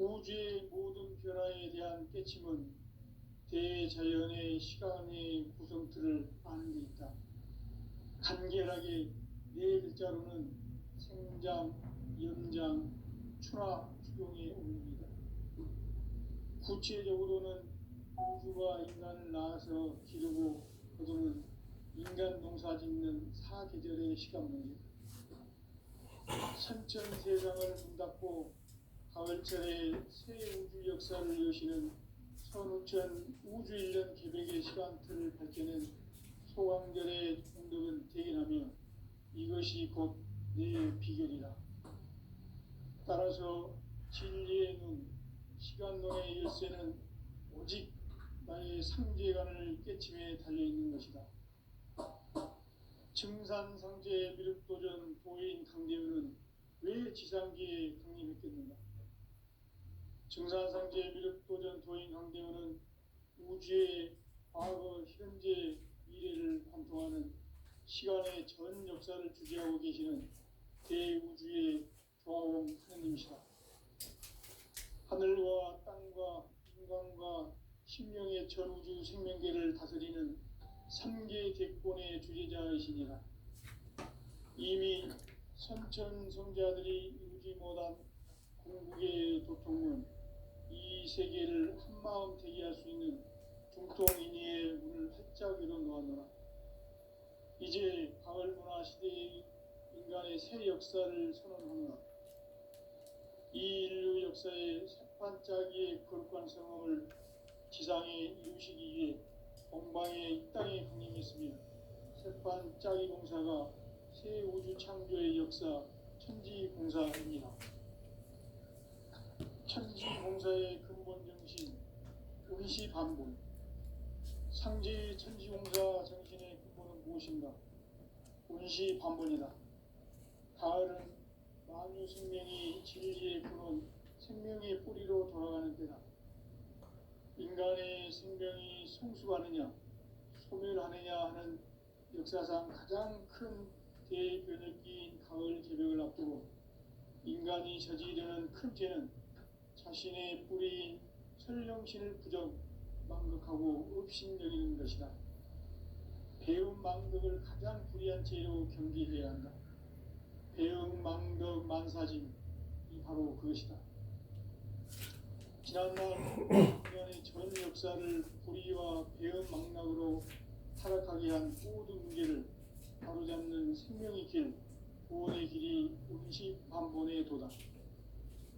우주의 모든 변화에 대한 깨침은 대자연의 시간의 구성틀을 아는 데 있다. 간결하게 네 글자로는 생장, 연장, 추나 추동의 원리입니다. 구체적으로는 우주가 인간을 낳아서 기르고 거두는 인간 농사 짓는 사계절의 시간 문제다. 선천 세상을 문닫고 가을철에 새 우주 역사를 여시는 선우천 우주일년 계백의 시간틀을 밝혀낸 소강절의 공덕은 대견하며 이것이 곧 내 비결이라. 따라서 진리의 눈, 시간론의 열쇠는 오직 나의 상제관을 깨침에 달려있는 것이다. 증산상제 미륵도전 도인 강대우는 왜 지상기에 강림했겠는가? 증산상제 미륵도전 도인 강대우는 우주의 과거, 현재, 미래를 관통하는 시간의 전 역사를 주재하고 계시는 대우주의 조화원 하느님이시다. 하늘과 땅과 인간과 신명의 전우주 생명계를 다스리는 3계 대권의 주제자이시니라. 이미 선천성자들이 이루지 못한 궁극의 도통은 이 세계를 한마음 되게 할 수 있는 중통인의의 문을 활짝 열어놓았노라. 이제 가을문화 시대의 인간의 새 역사를 선언하노라. 이 인류 역사의 새반짝이의 거룩한 성험을 지상에 이루시기 위해 공방에 이 땅에 강림했으며 새반짝이 공사가 새 우주 창조의 역사 천지공사입니다. 천지공사의 근본 정신 운시반본. 상제의 천지공사 정신의 근본은 무엇인가? 운시반본이다. 가을은 만유 생명이 진리의 근원, 생명의 뿌리로 돌아가는 때다. 인간의 생명이 성숙하느냐, 소멸하느냐 하는 역사상 가장 큰 대변혁기인 가을 개벽을 앞두고 인간이 저지르는 큰 죄는 자신의 뿌리인 설령신을 부정, 망극하고 업신여기는 것이다. 배움 망덕을 가장 불의한 죄로 경계해야 한다. 배움 망덕 만사짐이 바로 그것이다. 지난날 인간의 전 역사를 불의와 배움 망락으로 타락하게 한 모든 문제를 바로잡는 생명의 길, 구원의 길이 운시반본의 도다.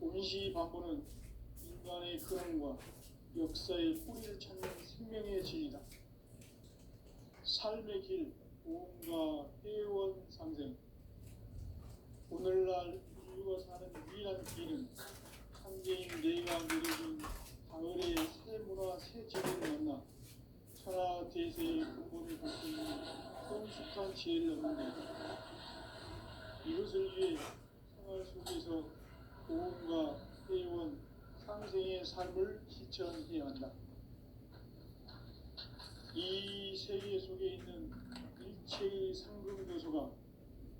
운시반본은 인간의 근원과 역사의 뿌리를 찾는 생명의 진리다. 삶의 길, 보험과 회원 상생. 오늘날 인류가 사는 유일한 길은 상제인 내가 내려준 가을의 새 문화, 새 재능을 만나 천하 대세의 근본을 바꾸는 성숙한 지혜를 얻는 것이다. 이것을 위해 생활 속에서 보험과 회원, 상생의 삶을 실천해야 한다. 이 세계 속에 있는 일체의 상금 요소가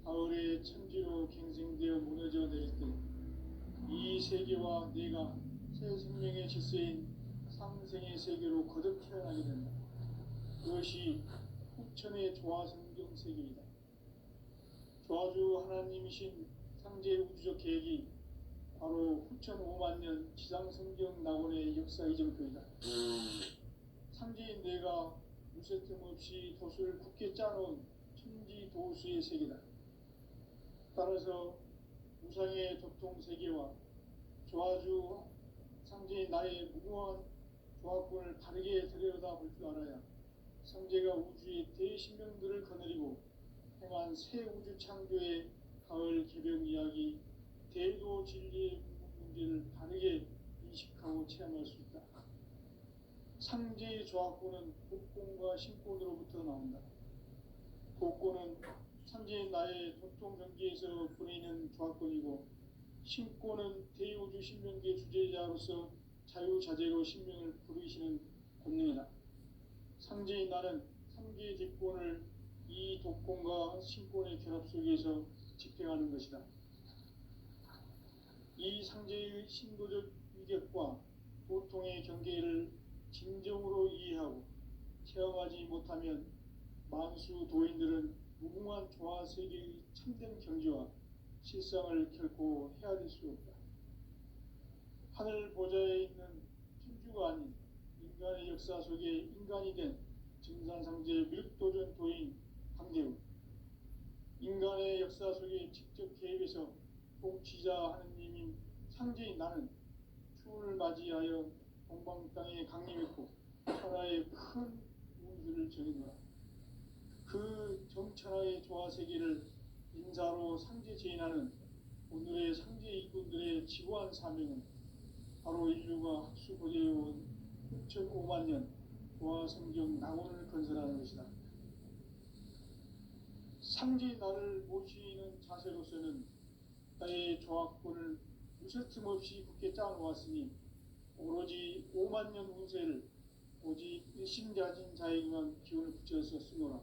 가을의 천지로 갱생되어 무너져 내릴 때 이 세계와 내가 새 생명의 질서인 상생의 세계로 거듭 태어나게 된다. 그것이 후천의 조화성경 세계이다. 조화주 하나님이신 상제 우주적 계획이 바로 후천 5만 년 지상성경 낙원의 역사 이정표이다. 상제인 내가 무쇠 틈 없이 돛을 굳게 짜놓은 천지도수의 세계다. 따라서 우상의 도통세계와 조화주 상제인 나의 무궁한 조화권을 바르게 들여다볼 줄 알아야 상제가 우주의 대신명들을 거느리고 행한 새 우주 창조의 가을 개벽 이야기, 대도 진리의 문제를 바르게 인식하고 체험할 수 있다. 상제의 조화권은 복권과 신권으로부터 나온다. 복권은 상제인 나의 도통 경계에서 보내는 조화권이고, 신권은 대우주 신명계 주제자로서 자유자재로 신명을 부르시는 권능이다. 상제인 나는 3개 대권을 이 독권과 신권의 결합 속에서 집행하는 것이다. 이 상제의 신도적 위력과 고통의 경계를 진정으로 이해하고 체험하지 못하면 만수 도인들은 무궁한 조화 세계의 참된 경지와 실상을 결코 헤아릴 수 없다. 하늘 보좌에 있는 천주가 아닌 인간의 역사 속에 인간이 된 증산상제 밀도전 도인 강대우, 인간의 역사 속에 직접 개입해서 통치자 하느님인 상제인 나는 추운을 맞이하여 동방 땅에 강림했고 천하의 큰 운수를 전해노라. 그 정천하의 조화 세계를 인사로 상제 제인하는 오늘의 상제 이군들의 지고한 사명은 바로 인류가 학수고대해온 6,500만 년 조화 성경 낙원을 건설하는 것이다. 상제 나를 모시는 자세로서는 나의 조화권을 무쇠 틈 없이 굳게 짜놓았으니 오로지 5만 년 운세를 오직 일심자진 자에게만 기운을 붙여서 쓰노라.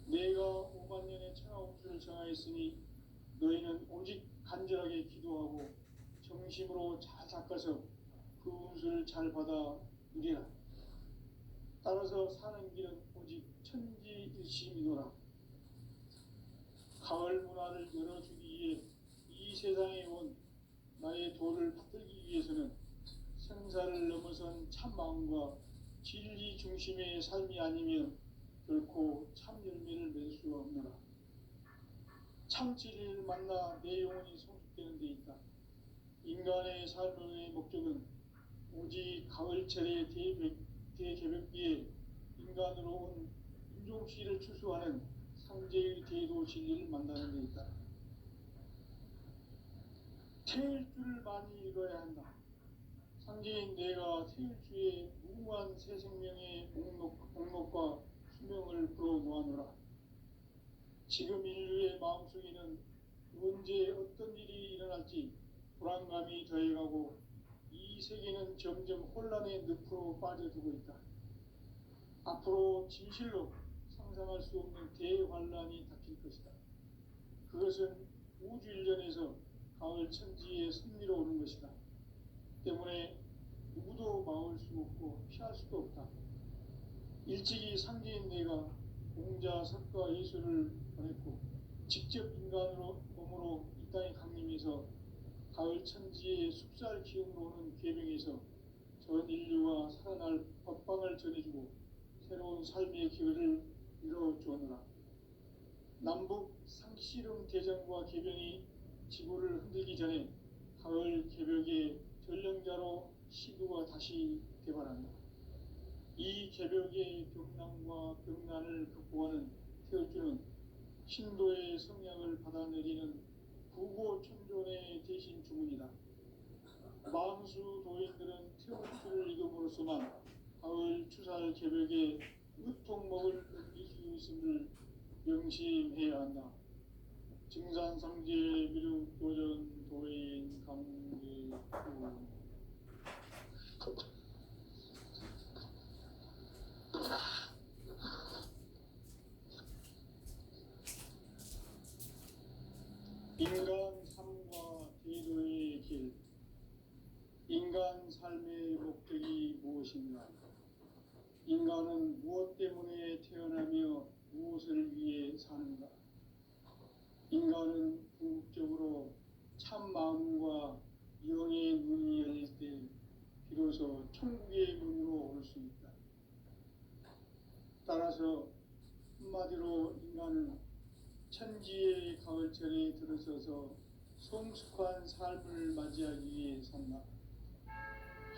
내가 5만 년의 천하 운수를 정하였으니 너희는 오직 간절하게 기도하고 정심으로 잘 닦아서 그 운수를 잘 받아 누리라. 따라서 사는 길은 오직 천지일심이노라. 가을 문화를 열어주기 위해 이 세상에 온 나의 도를 받들기 위해서는 생사를 넘어선 참마음과 진리 중심의 삶이 아니면 결코 참 열매를 맺을 수가 없노라. 참 진리를 만나 내 영혼이 성숙되는 데 있다. 인간의 삶의 목적은 오직 가을철의 대개벽비에 인간으로 온 인종시를 추수하는 상제의 대도 진리를 만나는 데 있다. 태일 줄을 많이 읽어야 한다. 상제인 내가 태일주의 무궁한 새 생명의 목록과 수명을 불어놓아노라. 지금 인류의 마음속에는 언제 어떤 일이 일어날지 불안감이 더해가고 이 세계는 점점 혼란의 늪으로 빠져들고 있다. 앞으로 진실로 상상할 수 없는 대환란이 닥칠 것이다. 그것은 우주 일련에서 가을 천지의 섭리로 오는 것이다. 때문에 누구도 막을 수 없고 피할 수도 없다. 일찍이 상제인 내가 공자, 석가, 예수를 보냈고 직접 인간으로 몸으로 이 땅에 강림해서 가을 천지의 숲살 기운으로 오는 계명에서 전 인류와 살아날 법방을 전해주고 새로운 삶의 기회를 이뤄주었노라. 남북 상씨름 대전과 개병이 지구를 흔들기 전에 가을 개벽의 전령자로 시두가 다시 개발한다. 이 개벽의 병난과 병난을 극복하는 태어주는 신도의 성향을 받아내리는 구고천존의 대신 주문이다. 만수 도인들은 태어주를 이름으로서만 가을 추살 개벽에 으통먹을 넘길 수 있음을 명심해야 한다. 증산상제 미륵도전 도인 강제구 인간 삶과 대도의 길. 인간 삶의 목적이 무엇인가? 인간은 무엇 때문에 태어나며 무엇을 위해 사는가? 인간은 궁극적으로 참 마음과 영의 눈이 열릴 때 비로소 천국의 문으로 올 수 있다. 따라서 한마디로 인간은 천지의 가을철에 들어서서 성숙한 삶을 맞이하기 위해 산다.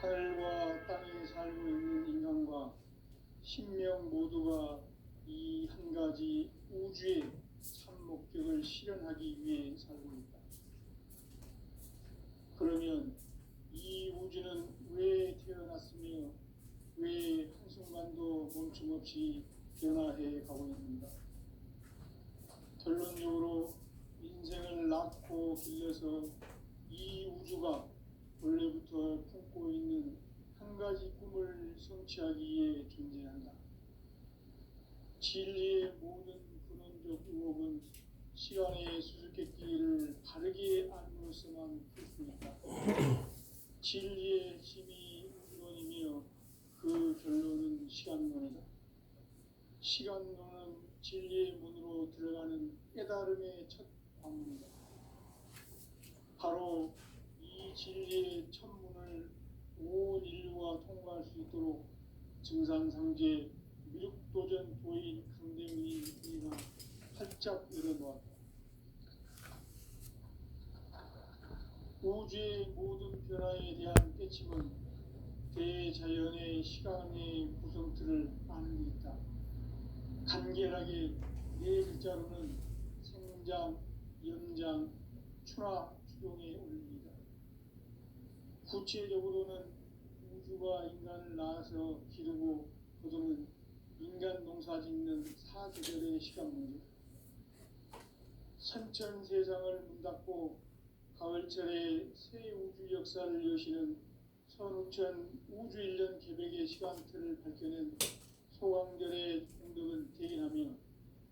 하늘과 땅에 살고 있는 인간과 신명 모두가 이 한 가지 우주의 참 목적을 실현하기 위해 살고 있다. 그러면 이 우주는 왜 태어났으며 왜 한순간도 멈춤없이 변화해 가고 있는가? 결론적으로 인생을 낳고 길러서 이 우주가 원래부터 품고 있는 한 가지 꿈을 성취하기 위해 존재한다. 진리의 모든 근원적 의혹은 시간의 수수께끼를 바르게 알므로써만 풀 수 있다. 방문이다. 바로 이 진리의 천문을 온 인류가 통과할 수 있도록 증산상제 미륵도전 도인 강대문이 우리가 활짝 열어놓았다. 우주의 모든 변화에 대한 깨침은 대자연의 시간의 구성틀을 아는 데 있다. 간결하게 네 글자로는 생장, 연장, 추나 추동에 올립니다. 구체적으로는 우주가 인간을 낳아서 기르고 거두는 인간 농사 짓는 사계절의 시간 문제, 선천 세상을 문 닫고 가을철에 새 우주 역사를 여시는 선우천 우주 1년 개백의 시간틀을 밝혀낸 소강절의 공덕은 대견하며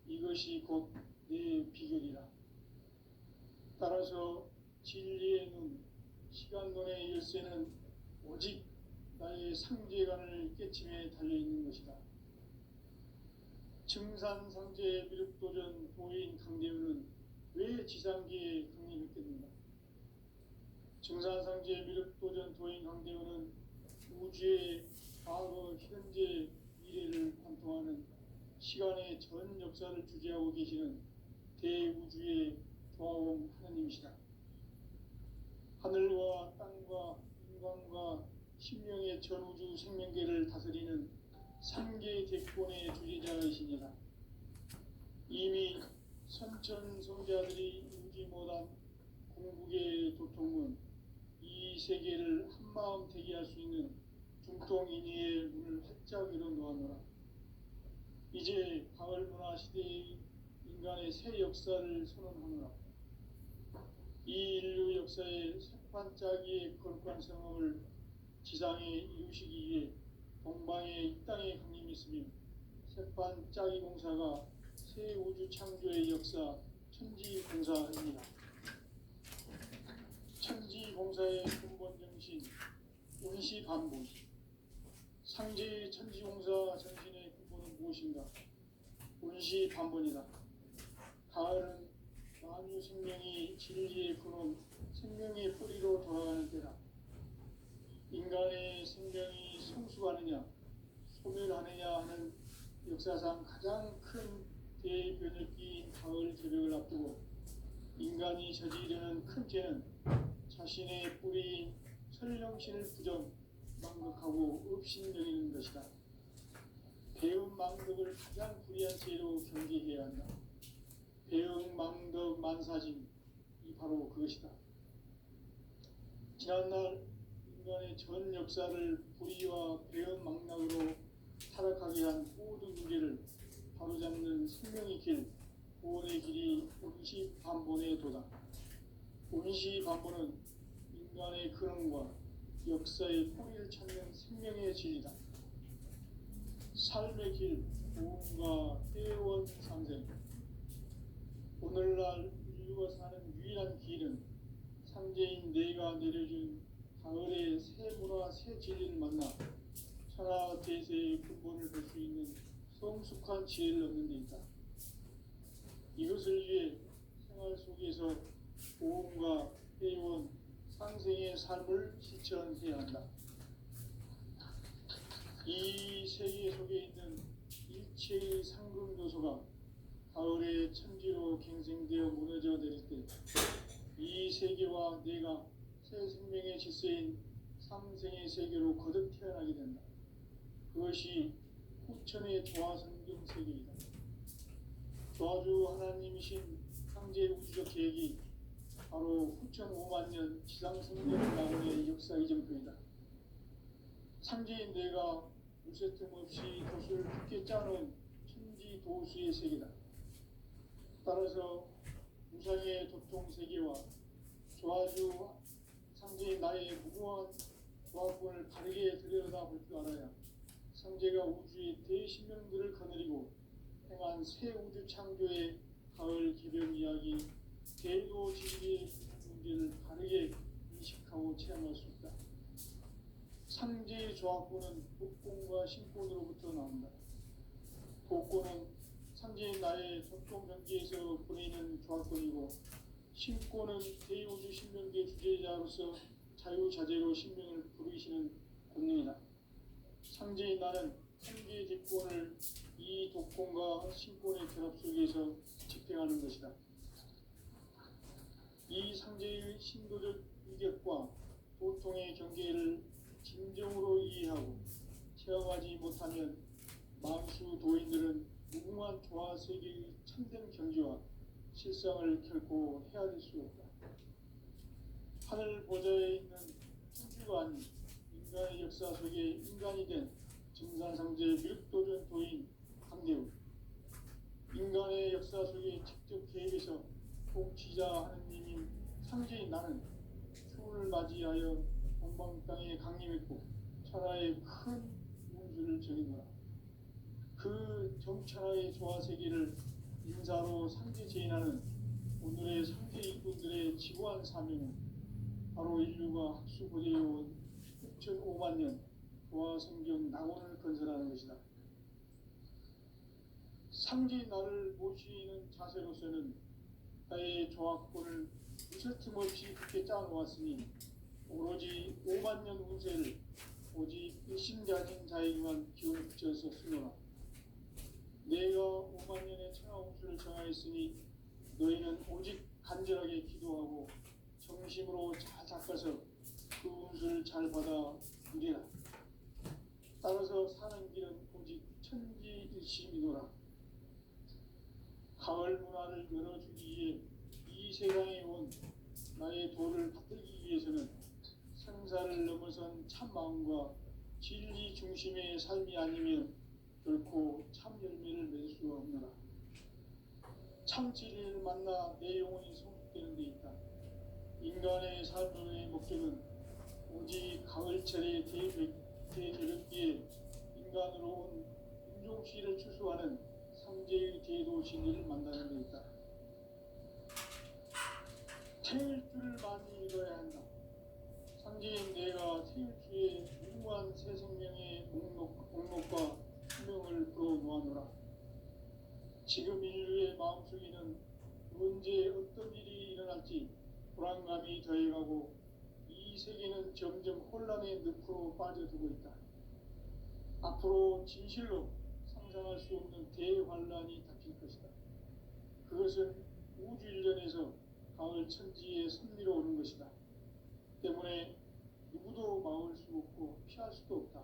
이것이 곧 내 비결이라. 따라서 진리의 눈, 시간론의 열쇠는 오직 나의 상제관을 깨침에 달려있는 것이다. 증산상제 미륵도전 도인 강대우는 왜 지상계에 강림했겠는가? 증산상제 미륵도전 도인 강대우는 우주의 과거, 현재, 미래를 관통하는 시간의 전 역사를 주재하고 계시는 대우주의 조화원 하나님이시다. 하늘과 땅과 인간과 신명의 전우주 생명계를 다스리는 삼계 대권의 주재자이시니라. 이미 선천성자들이 이루지 못한 궁극의 도통은 이 세계를 한마음 되게 할 수 있는 중통인의의 문을 활짝 열어놓았노라. 이제 가을문화 시대의 인간의 새 역사를 선언하노라. 이 인류 역사의 새반짝이의 거룩한 성험을 지상에 이루시기 위해 동방의 이 땅에 강림했으며 새반짝이 공사가 새 우주 창조의 역사 천지공사입니다. 천지공사의 근본 정신 운시반본, 상제의 천지공사 정신의 근본은 무엇인가? 운시반본이다. 가을은 만유 생명이 진리의 근원, 생명의 뿌리로 돌아가는 때다. 인간의 생명이 성숙하느냐, 소멸하느냐 하는 역사상 가장 큰 대변혁기인 가을 개벽을 앞두고 인간이 저지르는 큰 죄는 자신의 뿌리인 설령신을 부정, 망극하고 업신여기는 것이다. 배움 망덕을 가장 불의한 죄로 경계해야 한다. 배움 망덕 만사짐이 바로 그것이다. 지난날 인간의 전 역사를 불의와 배움 망락으로 타락하게 한 모든 문제를 바로잡는 생명의 길, 구원의 길이 운시반본의 도다. 운시반본은 인간의 근원과 역사의 뿌리를 찾는 생명의 진리다. 삶의 길, 구원과 회원 상생. 오늘날 인류가 사는 유일한 길은 상제인 내가 내려준 가을의 새 문화, 새 진리를 만나 천하 대세의 근본을 볼 수 있는 성숙한 지혜를 얻는 데 있다. 이것을 위해 생활 속에서 보험과 회원, 상생의 삶을 실천해야 한다. 이 세계 속에 있는 일체의 상금 요소가 가을의 천지로 갱생되어 무너져 내릴 때 이 세계와 내가 새 생명의 질서인 상생의 세계로 거듭 태어나게 된다. 그것이 후천의 조화성경 세계이다. 조화주 하나님이신 상제 우주적 계획이 바로 후천 5만 년 지상성경 낙원의 역사 이정표이다. 상제인 내가 무쇠틈 없이 돛을 깊게 짜놓은 천지 도수의 세계다. 따라서 무상의 도통 세계와 조화주 상제인 나의 무궁한 조화권을 바르게 들여다볼 줄 알아야 상제가 우주의 대신명들을 거느리고 행한 새 우주 창조의 가을 개벽 이야기, 대도 진리의 문제를 바르게 인식하고 체험할 수 있다. 상제의 조화권은 복권과 신권으로부터 나온다. 복권은 상제인 나의 전통 경기에서 보내는 조합권이고 신권은 대우주 신명계 주제자로서 자유자재로 신명을 부르시는 권능이다. 상제인 나는 상계 직권을 이 독권과 신권의 결합 속에서 집행하는 것이다. 이 상제의 신도적 위격과 도통의 경계를 진정으로 이해하고 체험하지 못하면 만수 도인들은 무궁한 조화 세계의 참된 경지와 실상을 결코 헤아릴 수 없다. 하늘 보좌에 있는 천주가 아닌 인간의 역사 속에 인간이 된 증산상제 밀도전 도인 강대우, 인간의 역사 속에 직접 개입해서 통치자 하느님인 상제인 나는 추운을 맞이하여 동방 땅에 강림했고 천하의 큰 운수를 정인노라. 그 정천하의 조화 세계를 인사로 상제 제인하는 오늘의 상제 이분들의 지구한 사명은 바로 인류가 학수고대해온 6,500만 년 조화 성경 낙원을 건설하는 것이다. 상제인 나를 모시는 자세로서는 나의 조화권을 무설틈 없이 굳게 짜놓았으니 오로지 5만 년 운세를 오직 일심가진 자에게만 기운을 붙여서 쓰노라. 내가 5만 년의 천하 운수를 정하였으니 너희는 오직 간절하게 기도하고 정심으로 잘 닦아서 그 운수를 잘 받아 누리라. 따라서 사는 길은 오직 천지일심이노라. 가을 문화를 열어주기 위해 이 세상에 온 나의 도를 받들기 위해서는 생사를 넘어선 참 마음과 진리 중심의 삶이 아니면 결코 참 열매를 맺을 수가 없노라. 참 진리를 만나 내 영혼이 성숙되는 데 있다. 인간의 삶의 목적은 오직 가을철의 대개벽기에 인간으로 온 인종씨를 추수하는 상제의 대도 진리를 만나는 데 있다. 태일 줄을 많이 믿어야 한다. 상제인 내가 태일주의 무궁한 새 생명의 목록과 수명을 불어놓아노라. 지금 인류의 마음속에는 언제 어떤 일이 일어날지 불안감이 더해가고 이 세계는 점점 혼란의 늪으로 빠져들고 있다. 앞으로 진실로 상상할 수 없는 대환란이 닥칠 것이다. 그것은 우주 일련에서 가을 천지에 선미로 오는 것이다. 때문에 누구도 막을 수 없고 피할 수도 없다.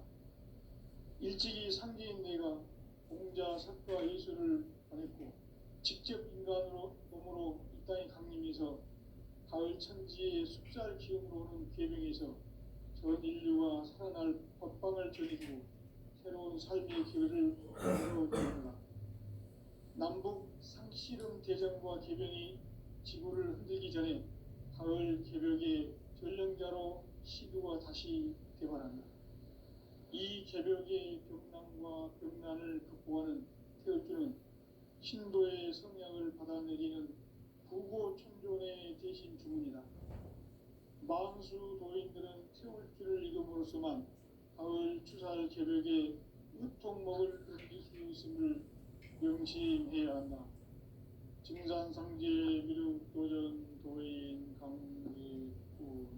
일찍이 상제인 내가 공자, 석가, 예수를 보냈고 직접 인간으로 몸으로 이 땅에 강림해서 가을 천지의 숲살 기운으로 오는 계명에서 전 인류가 살아날 법방을 전해주고 새로운 삶의 기회를 열어주는구나. 남북 상씨름 대전과 계병이 지구를 흔들기 전에 가을 개벽의 전령자로 시도가 다시 개발한다. 이 개벽의 병난과 병난을 극복하는 태울주는 신도의 성향을 받아내리는 부고천존의 대신 주문이다. 만수 도인들은 태울주를 이름으로서만 가을 추살 개벽에 으통먹을 넘길 수 있음을 명심해야 한다. 증산상제 미륵도전 도인 강계군.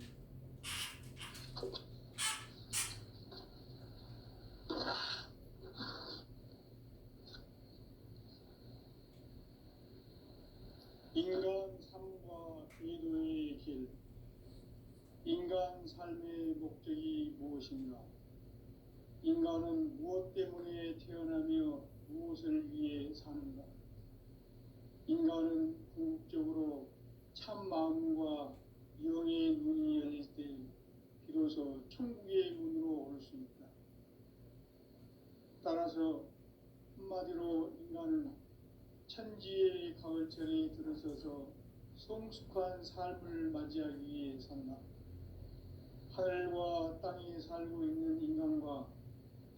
인간 삶과 궤도의 길. 인간 삶의 목적이 무엇인가? 인간은 무엇 때문에 태어나며 무엇을 위해 사는가? 인간은 궁극적으로 참 마음과 영의 눈이 열릴 때 비로소 천국의 문으로 올 수 있다. 따라서 한마디로 인간은 천지의 가을철에 들어서서 성숙한 삶을 맞이하기 위해 산다. 하늘과 땅에 살고 있는 인간과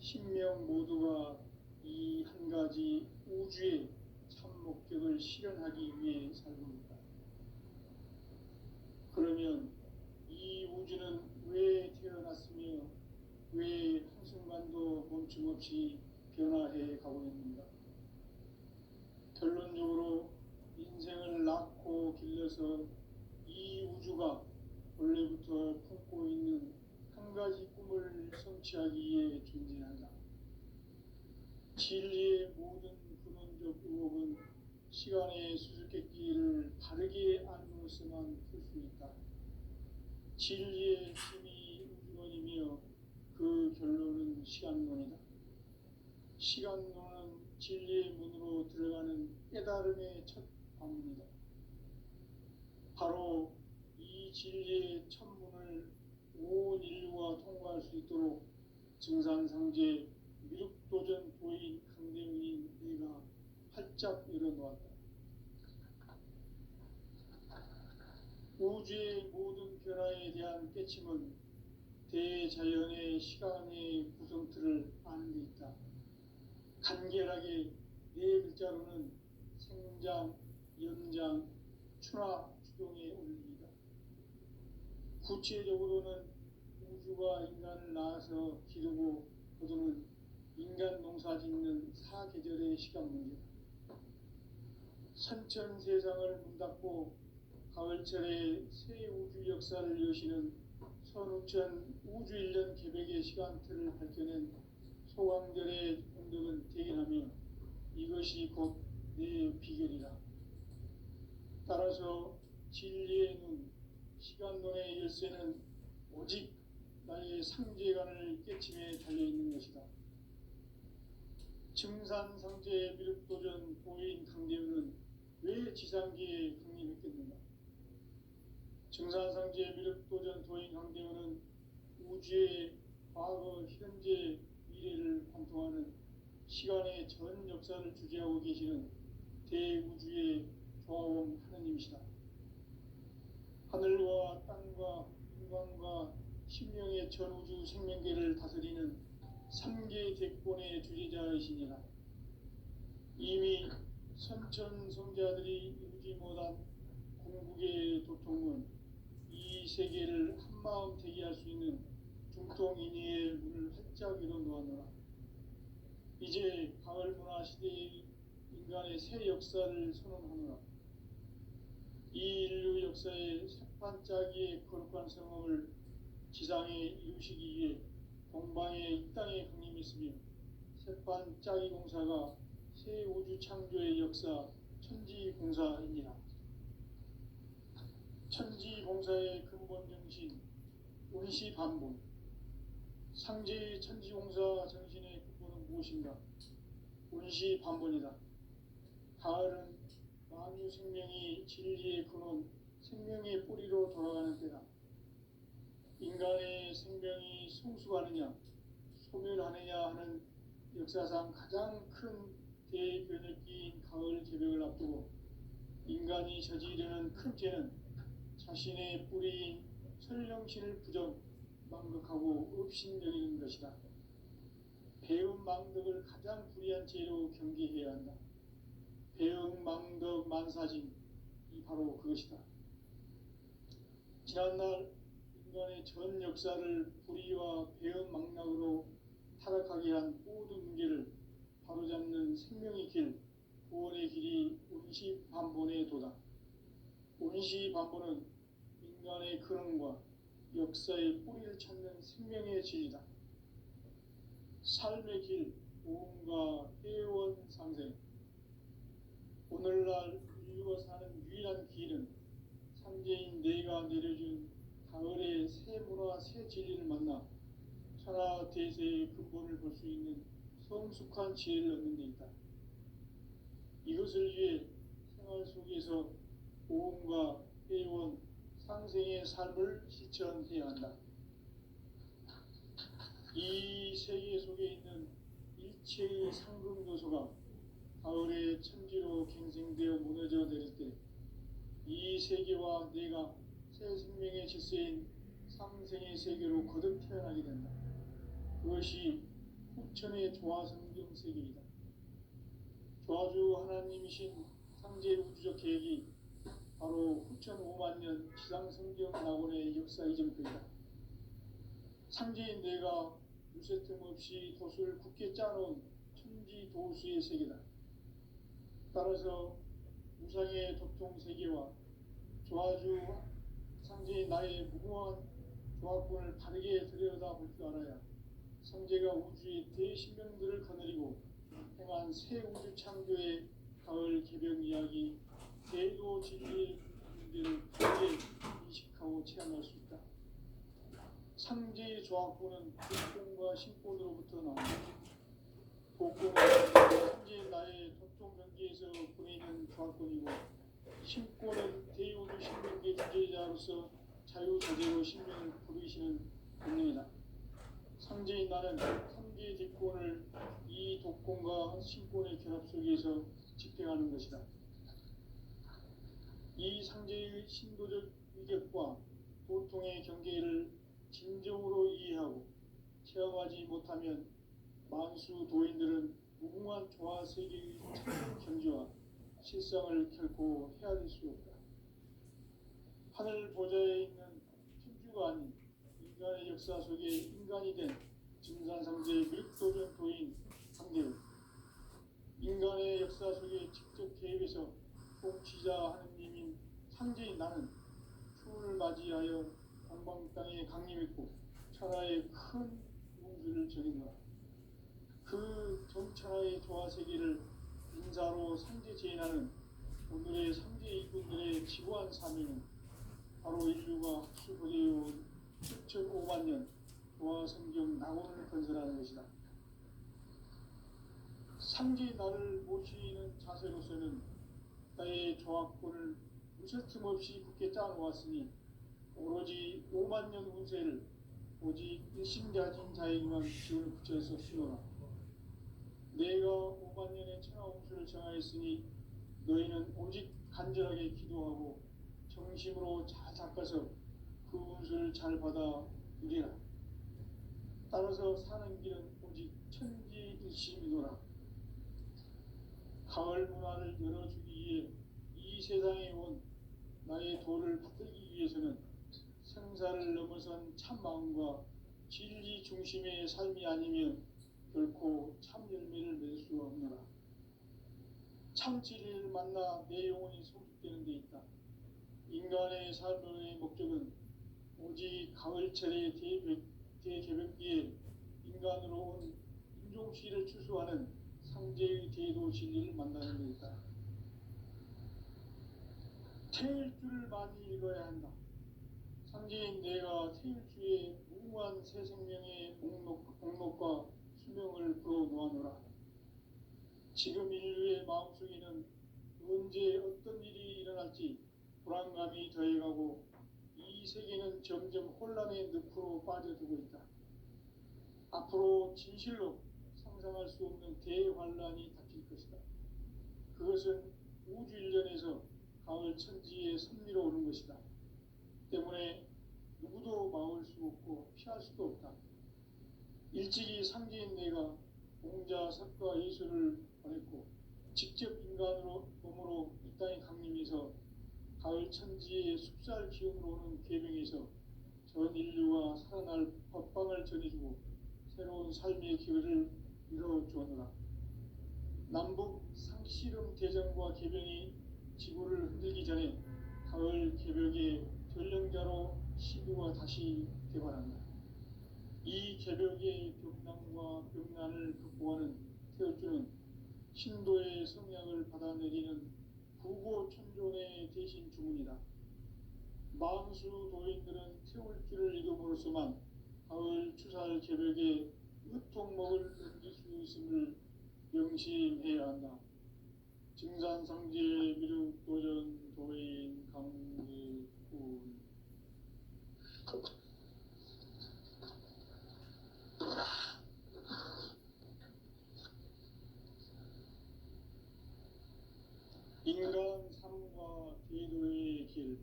신명 모두가 이 한 가지 우주의 참 목적을 실현하기 위해 살고 있다. 그러면 이 우주는 왜 태어났으며 왜 한순간도 멈춤없이 변화해 가고 있는가? 따라서 이 우주가 원래부터 품고 있는 한 가지 꿈을 성취하기 위해 존재한다. 진리의 모든 근원적 의혹은 시간의 수수께끼를 바르게 알므로써만 풀 수 있다. 진리의 힘이 우주론이며 그 결론은 시간론이다. 시간론은 진리의 문으로 들어가는 깨달음의 첫 관문이다. 바로 이 진리의 첫 문을 온 인류가 통과할 수 있도록 증산상제 미륵도전 도인 강대문인 내가 활짝 열어놓았다. 우주의 모든 변화에 대한 깨침은 대자연의 시간의 구성틀을 아는 데 있다. 간결하게 네 글자로는 생장, 연장, 추나 추동의 원리이다. 구체적으로는 우주가 인간을 낳아서 기르고 거두는 인간 농사 짓는 사계절의 시간 문제다. 선천 세상을 문닫고 가을철에 새 우주 역사를 여시는 선우천 우주 1년 개백의 시간틀을 밝혀낸 소강절의 공덕은 대견하며 이것이 곧 내 비결이다. 따라서 진리의 눈, 시간론의 열쇠는 오직 나의 상제관을 깨침에 달려있는 것이다. 증산상제 미륵도전 도인 강대우는 왜 지상계에 강림했겠는가? 증산상제 미륵도전 도인 강대우는 우주의 과거, 현재, 미래를 관통하는 시간의 전 역사를 주재하고 계시는 대우주의 조화원 하느님이시다. 하늘과 땅과 인간과 신명의 전우주 생명계를 다스리는 3계 대권의 주재자이시니라. 이미 선천성자들이 이루지 못한 공국의 도통은 이 세계를 한마음 되게 할 수 있는 중통인의의 문을 활짝 열어놓았노라. 이제 가을 문화 시대의 인간의 새 역사를 선언하노라. 이 인류 역사의 새판짜기의 거룩한 성험을 지상에 이루시기 위해 동방의 이 땅에 강림했으며 새판짜기 공사가 새 우주 창조의 역사 천지공사입니다. 천지공사의 근본 정신 운시반본. 상제의 천지공사 정신의 근본은 무엇인가? 운시반본이다. 가을은 만유 생명이 진리의 근원, 생명의 뿌리로 돌아가는 때다. 인간의 생명이 성숙하느냐, 소멸하느냐 하는 역사상 가장 큰 대변혁기인 가을 개벽을 앞두고 인간이 저지르는 큰 죄는 자신의 뿌리인 설령신을 부정, 망극하고 업신여기는 것이다. 배움 망덕을 가장 불의한 죄로 경계해야 한다. 배움 망덕 만사진, 이 바로 그것이다. 지난날 인간의 전 역사를 불의와 배움 망락으로 타락하게 한 모든 문제를 바로잡는 생명의 길, 구원의 길이 운시반본의 도다. 운시반본은 인간의 근원과 역사의 뿌리를 찾는 생명의 진리다. 삶의 길, 오음과 회원 상생. 오늘날 인류가 사는 유일한 길은 상제인 내가 내려준 가을의 새 문화, 새 진리를 만나 천하 대세의 근본을 볼 수 있는 성숙한 지혜를 얻는 데 있다. 이것을 위해 생활 속에서 오음과 회원, 상생의 삶을 실천해야 한다. 이 세계 속에 있는 일체의 상금 요소가 가을의 천지로 갱생되어 무너져 내릴 때 이 세계와 내가 새 생명의 질서인 상생의 세계로 거듭 태어나게 된다. 그것이 후천의 조화성경 세계이다. 조화주 하나님이신 상제 우주적 계획이 바로 후천 5만 년 지상성경 낙원의 역사 이전표이다. 상제인 내가 유세틈 없이 돛을 굳게 짜놓은 천지 도수의 세계다. 따라서 우상의 도통 세계와 조아주 상제인 나의 무궁한 조합권을 바르게 들여다볼 줄 알아야 성제가 우주의 대신명들을 거느리고 행한 새 우주 창조의 가을 개벽 이야기, 대도 진리의 문제를 크게 인식하고 체험할 수 있다. 상제의 조합권은 독공과 신권으로부터 나온다. 독공은 상제인 나의 독종 경계에서 보내는 조합권이고, 신권은 대우주 신명계 주제자로서 자유자재로 신명을 부르시는 본능이다. 상제인 나는 상제의 뒷권을 이 독권과 신권의 결합 속에서 집행하는 것이다. 이 상제의 신도적 위격과 도통의 경계를 진정으로 이해하고 체험하지 못하면 만수 도인들은 무궁한 조화 세계의 참된 경지와 실상을 결코 헤아릴 수 없다. 하늘 보좌에 있는 천주가 아닌 인간의 역사 속에 인간이 된 증산상제의 밀도전 도인 상제의 인간의 역사 속에 직접 개입해서 통치자 하느님인 상제인 나는 추운을 맞이하여 동방 땅에 강림했고 천하의 큰 운수를 정했노라. 그 정천하의 조화 세계를 인사로 상제 제인하는 오늘의 상제 이군들의 지구한 사명은 바로 인류가 학수부대해온 7,500만 년 조화 성경 낙원을 건설하는 것이다. 상제 나를 모시는 자세로서는 나의 조합권을 무설틈 없이 굳게 짜놓았으니 오로지 5만 년 운세를 오직 일심자진 자에게만 기운을 붙여서 쓰노라. 내가 5만 년의 천하 운수를 정하였으니 너희는 오직 간절하게 기도하고 정심으로 잘 닦아서 그 운수를 잘 받아 누리라. 따라서 사는 길은 오직 천지일심이노라. 가을 문화를 열어주기 위해 이 세상에 온 나의 도를 받들기 위해서는 생사를 넘어선 참마음과 진리 중심의 삶이 아니면 결코 참 열매를 맺을 수 없노라. 참 진리를 만나 내 영혼이 성숙되는 데 있다. 인간의 삶의 목적은 오직 가을철의 대개벽기에 인간으로 온 인종시를 추수하는 상제의 대도 진리를 만나는 데 있다. 태일주를 많이 읽어야 한다. 상제인 내가 태일주의 무궁한 새 생명의 목록과 수명을 풀어놓아노라. 지금 인류의 마음속에는 언제 어떤 일이 일어날지 불안감이 더해가고 이 세계는 점점 혼란의 늪으로 빠져들고 있다. 앞으로 진실로 상상할 수 없는 대환란이 닥칠 것이다. 그것은 우주 일전에서 가을 천지에 선미로 오는 것이다. 때문에 누구도 막을 수 없고 피할 수도 없다. 일찍이 상제인 내가 공자, 석가, 예수를 보냈고 직접 인간으로 몸으로 이 땅에 강림해서 가을 천지의 숲살 기운으로 오는 계명에서 전 인류가 살아날 법방을 전해주고 새로운 삶의 기회를 이뤄주었노라. 남북 상씨름 대전과 개병이 지구를 흔들기 전에 가을 개벽의 전령자로 시구가 다시 개발한다. 이 개벽의 벽난과 벽난을 극복하는 태울주는 신도의 성약을 받아내리는 부고천존의 대신 주문이다. 만수 도인들은 태울주를 읽음으로써만 가을 추살 개벽의 의통목을 넘길 수 있음을 명심해야 한다. 증산상제 미륵도전 도인 강의군 인간 삶과 대도의 길.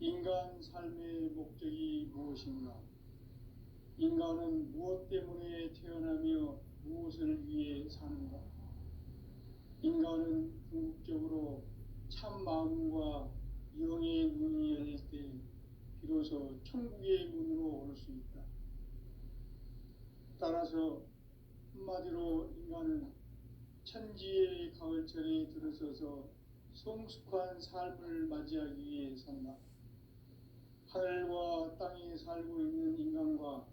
인간 삶의 목적이 무엇인가? 인간은 무엇 때문에 태어나며 무엇을 위해 사는가? 인간은 궁극적으로 참 마음과 영의 문이 열릴 때 비로소 천국의 문으로 올 수 있다. 따라서 한마디로 인간은 천지의 가을철에 들어서서 성숙한 삶을 맞이하기 위해 산다. 하늘과 땅에 살고 있는 인간과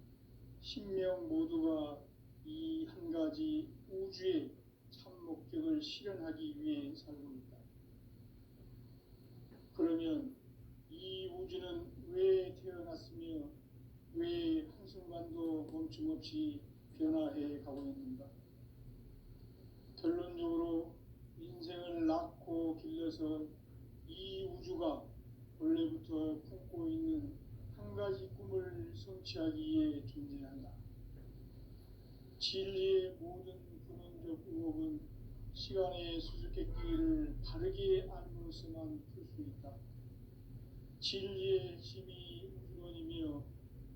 신명 모두가 이 한 가지 우주의 참 목적을 실현하기 위해 살고 있다. 그러면 이 우주는 왜 태어났으며 왜 한순간도 멈춤없이 변화해 가고 있는가? 결론적으로 인생을 낳고 길러서 이 우주가 원래부터 품고 있는 한 가지 꿈을 성취하기 위해 존재한다. 진리의 모든 근원적 의혹은 시간의 수수께끼를 바르게 알므로서만 풀 수 있다. 진리의 핵심이 우주론이며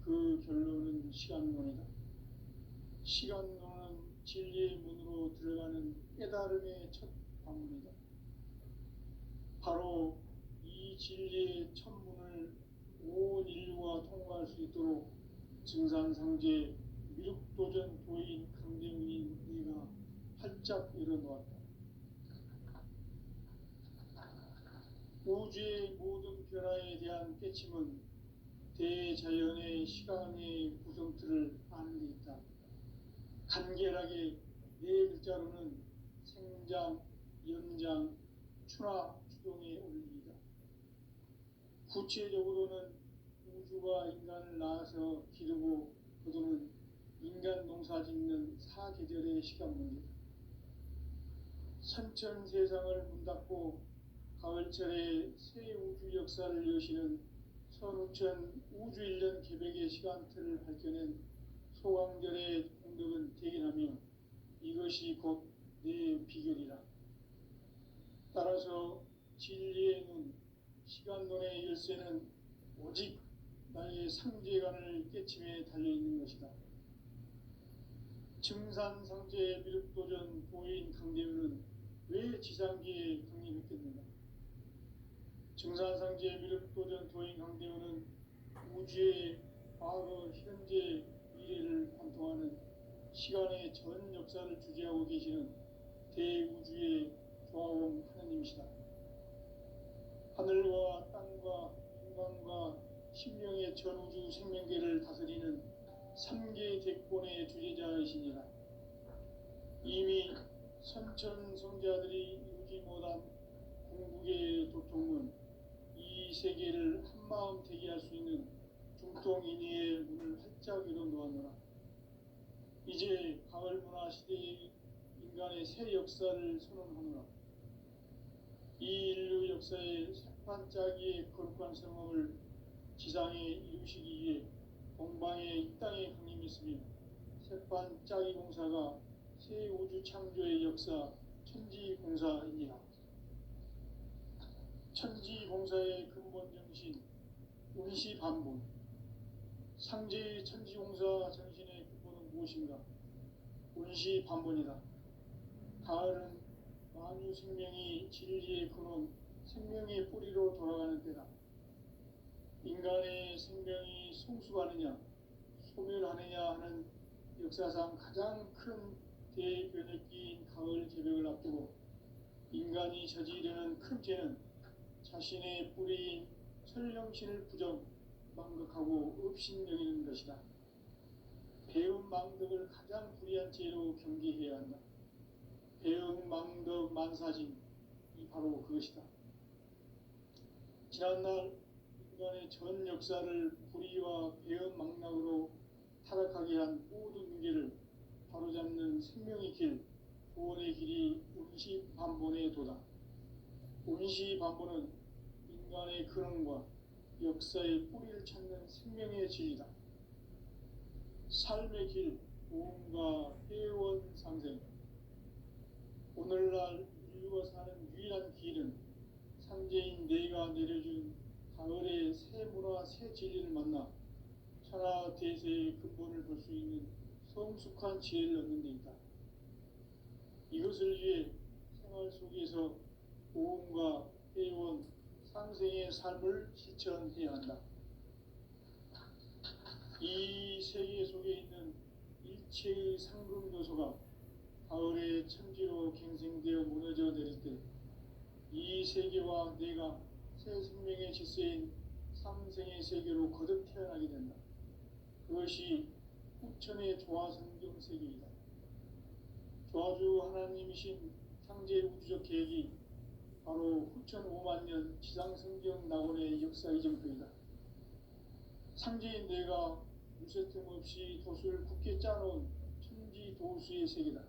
그 결론은 시간론이다. 시간론은 진리의 문으로 들어가는 깨달음의 첫 방문이다. 바로 이 진리의 첫 문을 온 인류가 통과할 수 있도록 증산상제 미륵도전 도인 강대문인 네가 활짝 열어놓았다. 우주의 모든 변화에 대한 깨침은 대자연의 시간의 구성틀을 아는 데 있다. 간결하게 네 글자로는 생장, 연장, 추나 추동의 원리이다. 구체적으로는 우주가 인간을 낳아서 기르고 거두는 인간 농사 짓는 사계절의 시간 문제다. 선천 세상을 문 닫고 가을철에 새 우주 역사를 여시는 선우천 우주 1년 개백의 시간틀을 밝혀낸 소강절의 공덕은 대견하며 이것이 곧 내 비결이라. 따라서 진리의 눈, 시간론의 열쇠는 오직 나의 상제관을 깨침에 달려있는 것이다. 증산상제 미륵도전 도인 강대우는 왜 지상계에 강림했겠는가? 증산상제 미륵도전 도인 강대우는 우주의 과거, 현재, 미래를 관통하는 시간의 전 역사를 주재하고 계시는 대우주의 조화원 하나님이시다. 하늘과 땅과 인간과 신명의 전우주 생명계를 다스리는 3계 대권의 주재자이시니라. 이미 선천성자들이 이루지 못한 궁극의 도통문, 이 세계를 한마음 대기할 수 있는 중통인의의 문을 활짝 열어놓았노라. 이제 가을 문화 시대의 인간의 새 역사를 선언하노라. 이 인류 역사의 새반짝이의 거룩한 성험을 지상에 이루시기 위해 동방에 이 땅에 강림했으며 새반짝이 공사가 새 우주 창조의 역사 천지공사이니라. 천지공사의 근본 정신 운시반본. 상제의 천지공사 정신의 근본은 무엇인가? 운시반본이다. 가을은 만유 생명이 진리의 근원, 생명의 뿌리로 돌아가는 때다. 인간의 생명이 성숙하느냐, 소멸하느냐 하는 역사상 가장 큰 대변혁기인 가을 개벽을 앞두고 인간이 저지르는 큰 죄는 자신의 뿌리인 설령신을 부정, 망각하고 업신여기는 것이다. 배움 망덕을 가장 불의한 죄로 경계해야 한다. 배움 망덕 만사진, 이 바로 그것이다. 지난날 인간의 전 역사를 불의와 배움 망락으로 타락하게 한 모든 문제를 바로잡는 생명의 길, 구원의 길이 운시반본의 도다. 운시반본은 인간의 근원과 역사의 뿌리를 찾는 생명의 진리다. 삶의 길, 보험과 회원 상생. 오늘날 인류가 사는 유일한 길은 상제인 내가 내려준 가을의 새 문화, 새 진리를 만나 천하 대세의 근본을 볼 수 있는 성숙한 지혜를 얻는 데 있다. 이것을 위해 생활 속에서 보험과 회원, 상생의 삶을 실천해야 한다. 이 세계 속에 있는 일체의 상금 요소가 가을의 천지로 갱생되어 무너져 내릴 때 이 세계와 내가 새 생명의 질서인 삼생의 세계로 거듭 태어나게 된다. 그것이 후천의 조화성경 세계이다. 조화주 하나님이신 창제 우주적 계획이 바로 후천 5만 년 지상성경 낙원의 역사 이정표이다. 창제인 내가 무쇠틈 없이 도수를 굳게 짜놓은 천지 도수의 세계다.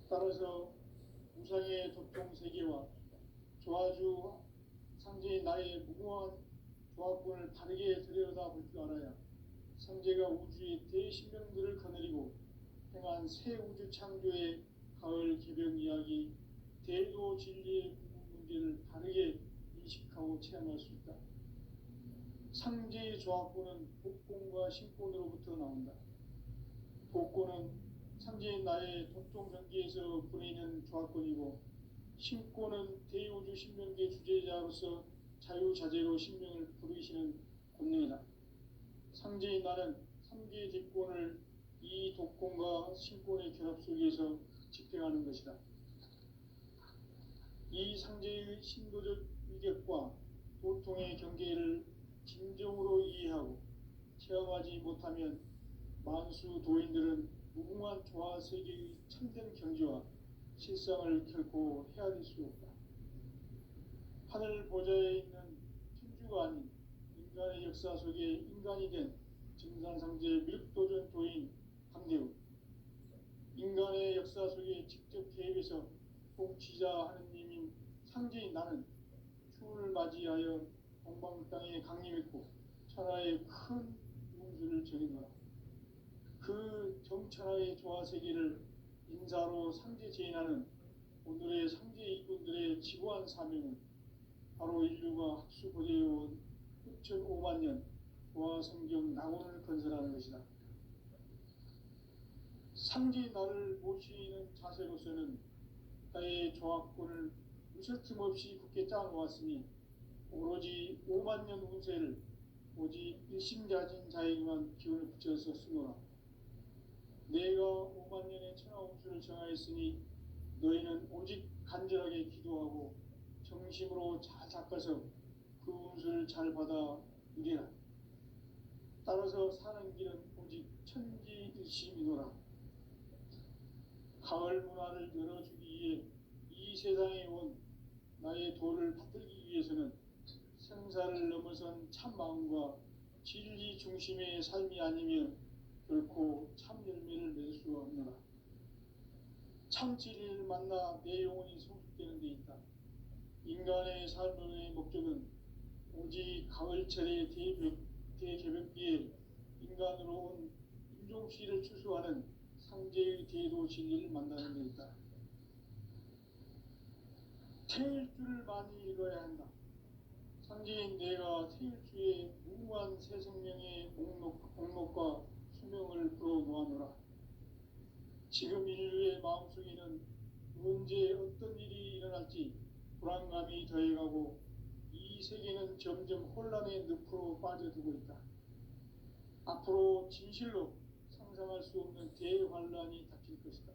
따라서 우상의 도통 세계와 조화주 창제인 나의 무궁한 조합권을 바르게 들여다볼 줄 알아야 창제가 우주의 대신명들을 거느리고 행한 새 우주 창조의 가을 개벽 이야기, 대도 진리의 문제를 바르게 인식하고 체험할 수 있다. 창제의 조합권은 복권과 신권으로부터 나온다. 복권은 창제인 나의 도통 경계에서 보내는 조합권이고, 신권은 대우주 신명계 주제자로서 자유자재로 신명을 부르시는 권능이다. 창제인 나는 3개의 대권을 이 독권과 신권의 결합 속에서 집행하는 것이다. 이 창제의 신도적 위격과 도통의 경계를 진정으로 이해하고 체험하지 못하면 만수 도인들은 무궁한 조화 세계의 참된 경지와 실상을 결코 헤아릴 수 없다. 하늘 보좌에 있는 천주가 아닌 인간의 역사 속에 인간이 된 증산상제 밀도전 도인 강대우, 인간의 역사 속에 직접 개입해서 통치자 하느님인 창제인 나는 추운을 맞이하여 동방 땅에 강림했고 천하의 큰 운수를 전인노라. 그 정천하의 조화 세계를 인사로 상제 제인하는 오늘의 상제 이군들의 지구한 사명은 바로 인류가 학수고대해온 6,5만 년 조화 성경 낙원을 건설하는 것이다. 상제 나를 모시는 자세로서는 나의 조합권을 무쇠틈 없이 굳게 짜놓았으니 오로지 5만 년 운세를 오직 일심자진 자에게만 기운을 붙여서 쓰노라. 내가 5만 년의 천하 운수를 정하였으니 너희는 오직 간절하게 기도하고 정심으로 잘 닦아서 그 운수를 잘 받아 누리라. 따라서 사는 길은 오직 천지일심이노라. 가을 문화를 열어주기 위해 이 세상에 온 나의 도를 받들기 위해서는 생사를 넘어선 참 마음과 진리 중심의 삶이 아니면 결코 참 열매를 맺을 수가 없노라. 참 진리를 만나 내 영혼이 성숙되는 데 있다. 인간의 삶의 목적은 오직 가을철의 대개벽기에 인간으로 온 인종씨를 추수하는 상제의 대도 진리를 만나는 데 있다. 태일주를 많이 읽어야 한다. 상제인 내가 태일주의 무궁한 새 생명의 목록과 수명을 풀어놓아노라. 지금 인류의 마음속에는 언제 어떤 일이 일어날지 불안감이 더해가고 이 세계는 점점 혼란의 늪으로 빠져들고 있다. 앞으로 진실로 상상할 수 없는 대환란이 닥칠 것이다.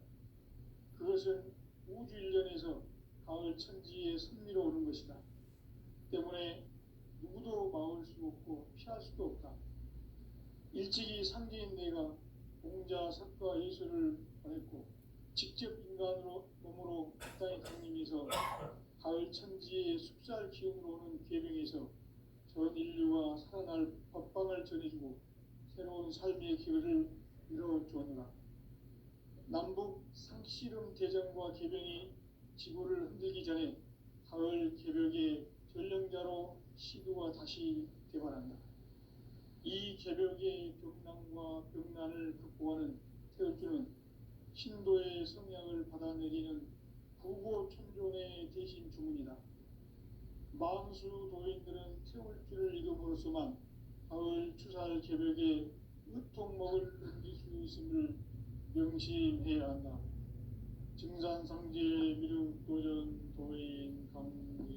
그것은 우주 일련에서 가을 천지에 선미로 오는 것이다. 때문에 누구도 막을 수 없고 피할 수도 없다. 일찍이 상제인 내가 공자, 석가, 예수를 보냈고 직접 인간으로 몸으로 땅에 강림해서 가을 천지의 숲살 기운으로 오는 계병에서 전 인류가 살아날 법방을 전해주고 새로운 삶의 기회를 이뤄주었노라. 남북 상씨름 대전과 계병이 지구를 흔들기 전에 가을 개벽의 전령자로 시도가 다시 개발한다. 이 개벽의 벽난과 벽난을 극복하는 태울주는 신도의 성향을 받아내리는 구고천존의 대신 주문이다. 만수 도인들은 태울주를 이름으로서만 가을 추살 개벽에 으통먹을 넘길 수 있음을 명심해야 한다. 증산상제 미륵도전 도인 강대군